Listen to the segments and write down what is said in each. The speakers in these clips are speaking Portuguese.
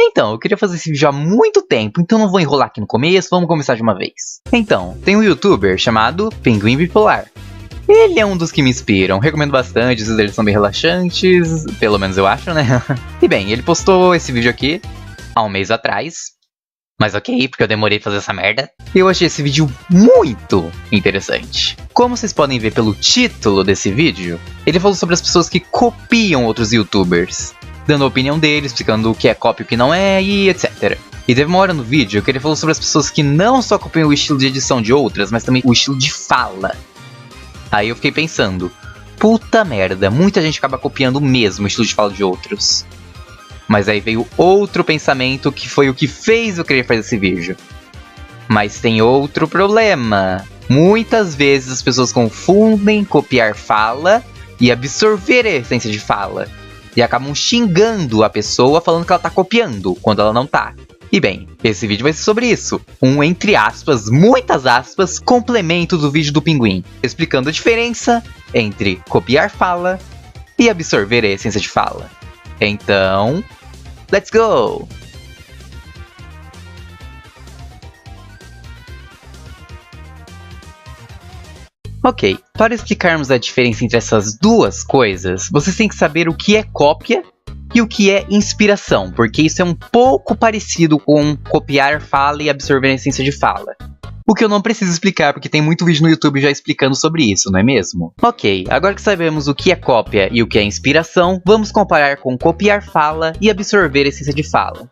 Então, eu queria fazer esse vídeo há muito tempo, então não vou enrolar aqui no começo, vamos começar de uma vez. Então, tem um youtuber chamado Pinguim Bipolar. Ele é um dos que me inspiram, recomendo bastante, os vídeos deles são bem relaxantes, pelo menos eu acho, né? E bem, ele postou esse vídeo aqui há um mês atrás, mas ok, porque eu demorei pra fazer essa merda. E eu achei esse vídeo muito interessante. Como vocês podem ver pelo título desse vídeo, ele falou sobre as pessoas que copiam outros youtubers, dando a opinião deles, explicando o que é cópia e o que não é, e etc. E teve uma hora no vídeo que ele falou sobre as pessoas que não só copiam o estilo de edição de outras, mas também o estilo de fala. Aí eu fiquei pensando, puta merda, muita gente acaba copiando mesmo o estilo de fala de outros. Mas aí veio outro pensamento que foi o que fez eu querer fazer esse vídeo. Mas tem outro problema. Muitas vezes as pessoas confundem copiar fala e absorver a essência de fala. E acabam xingando a pessoa falando que ela tá copiando, quando ela não tá. E bem, esse vídeo vai ser sobre isso. Um, entre aspas, muitas aspas, complemento do vídeo do Pinguim. Explicando a diferença entre copiar fala e absorver a essência de fala. Então, let's go! Ok, para explicarmos a diferença entre essas duas coisas, vocês têm que saber o que é cópia e o que é inspiração, porque isso é um pouco parecido com copiar fala e absorver a essência de fala. O que eu não preciso explicar, porque tem muito vídeo no YouTube já explicando sobre isso, não é mesmo? Ok, agora que sabemos o que é cópia e o que é inspiração, vamos comparar com copiar fala e absorver a essência de fala.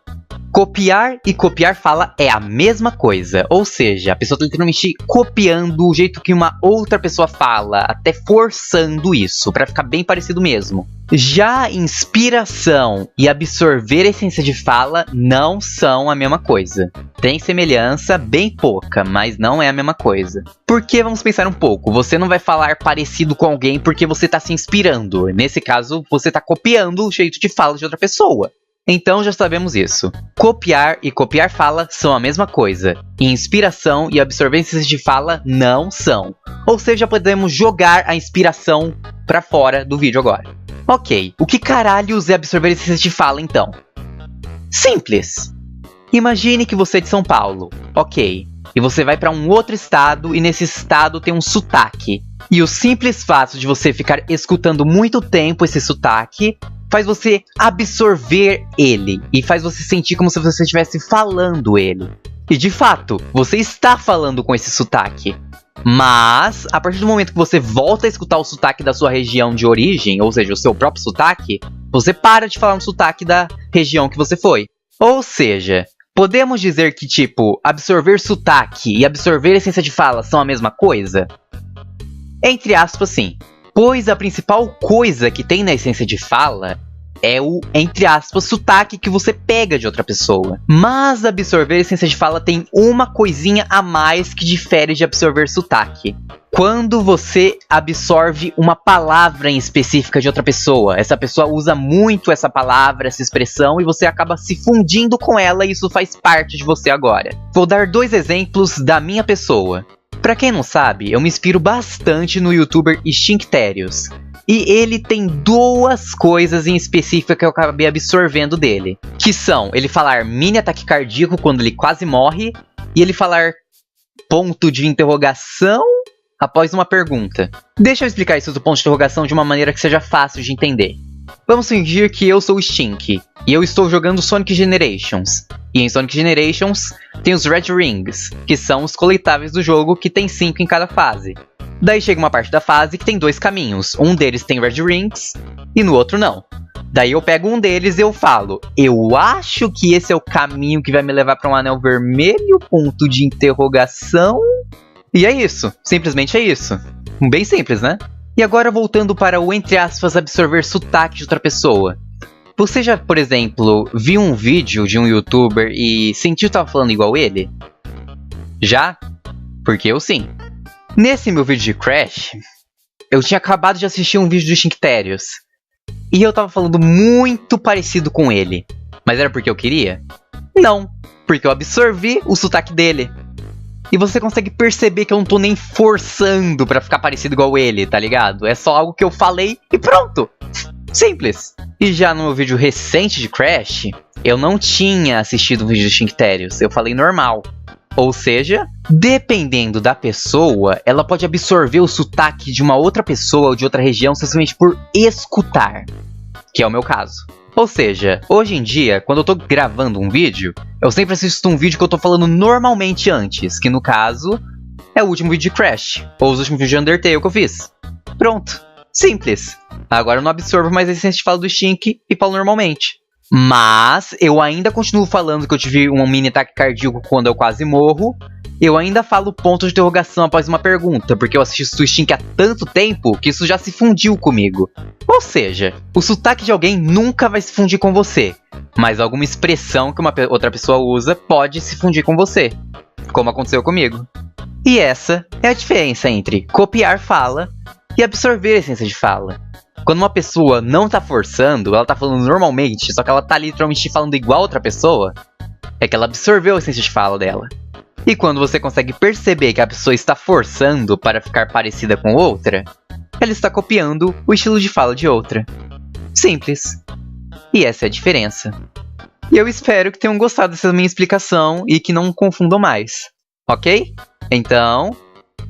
Copiar e copiar fala é a mesma coisa, ou seja, a pessoa está literalmente copiando o jeito que uma outra pessoa fala, até forçando isso, para ficar bem parecido mesmo. Já inspiração e absorver a essência de fala não são a mesma coisa. Tem semelhança, bem pouca, mas não é a mesma coisa. Porque vamos pensar um pouco, você não vai falar parecido com alguém porque você está se inspirando. Nesse caso, você está copiando o jeito de fala de outra pessoa. Então já sabemos isso. Copiar e copiar fala são a mesma coisa. E inspiração e absorvência de fala não são. Ou seja, podemos jogar a inspiração pra fora do vídeo agora. Ok, o que caralhos é absorvência de fala então? Simples. Imagine que você é de São Paulo, ok. E você vai pra um outro estado e nesse estado tem um sotaque. E o simples fato de você ficar escutando muito tempo esse sotaque faz você absorver ele e faz você sentir como se você estivesse falando ele. E de fato, você está falando com esse sotaque. Mas, a partir do momento que você volta a escutar o sotaque da sua região de origem, ou seja, o seu próprio sotaque, você para de falar no sotaque da região que você foi. Ou seja, podemos dizer que, tipo, absorver sotaque e absorver essência de fala são a mesma coisa? Entre aspas, sim. Pois a principal coisa que tem na essência de fala é o, entre aspas, sotaque que você pega de outra pessoa. Mas absorver a essência de fala tem uma coisinha a mais que difere de absorver sotaque. Quando você absorve uma palavra em específica de outra pessoa, essa pessoa usa muito essa palavra, essa expressão, e você acaba se fundindo com ela e isso faz parte de você agora. Vou dar 2 exemplos da minha pessoa. Pra quem não sabe, eu me inspiro bastante no youtuber Stinkterius. E ele tem 2 coisas em específico que eu acabei absorvendo dele. Que são ele falar mini ataque cardíaco quando ele quase morre. E ele falar ponto de interrogação após uma pergunta. Deixa eu explicar isso do ponto de interrogação de uma maneira que seja fácil de entender. Vamos fingir que eu sou o Stink, e eu estou jogando Sonic Generations. E em Sonic Generations tem os Red Rings, que são os coletáveis do jogo que tem 5 em cada fase. Daí chega uma parte da fase que tem 2 caminhos, um deles tem Red Rings e no outro não. Daí eu pego um deles e eu falo, eu acho que esse é o caminho que vai me levar para um anel vermelho, ponto de interrogação. E é isso, simplesmente é isso. Bem simples, né? E agora voltando para o, entre aspas, absorver sotaque de outra pessoa. Você já, por exemplo, viu um vídeo de um youtuber e sentiu que tava falando igual ele? Já? Porque eu sim. Nesse meu vídeo de Crash, eu tinha acabado de assistir um vídeo do Stinkterius. E eu tava falando muito parecido com ele. Mas era porque eu queria? Não, porque eu absorvi o sotaque dele. E você consegue perceber que eu não tô nem forçando pra ficar parecido igual ele, tá ligado? É só algo que eu falei e pronto! Simples. E já no meu vídeo recente de Crash, eu não tinha assistido um vídeo de Shinktérios, eu falei normal. Ou seja, dependendo da pessoa, ela pode absorver o sotaque de uma outra pessoa ou de outra região simplesmente por escutar, que é o meu caso. Ou seja, hoje em dia, quando eu tô gravando um vídeo, eu sempre assisto um vídeo que eu tô falando normalmente antes, que no caso é o último vídeo de Crash, ou os últimos vídeos de Undertale que eu fiz. Pronto. Simples. Agora eu não absorvo mais a essência de fala do Shink e falo normalmente. Mas eu ainda continuo falando que eu tive um mini ataque cardíaco quando eu quase morro. Eu ainda falo ponto de interrogação após uma pergunta, porque eu assisto o Shink há tanto tempo que isso já se fundiu comigo. Ou seja, o sotaque de alguém nunca vai se fundir com você, mas alguma expressão que uma outra pessoa usa pode se fundir com você, como aconteceu comigo. E essa é a diferença entre copiar fala e absorver a essência de fala. Quando uma pessoa não tá forçando, ela tá falando normalmente, só que ela tá literalmente falando igual a outra pessoa, é que ela absorveu a essência de fala dela. E quando você consegue perceber que a pessoa está forçando para ficar parecida com outra, ela está copiando o estilo de fala de outra. Simples. E essa é a diferença. E eu espero que tenham gostado dessa minha explicação e que não confundam mais. Ok? Então,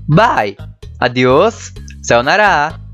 bye! Adiós! Sayonara!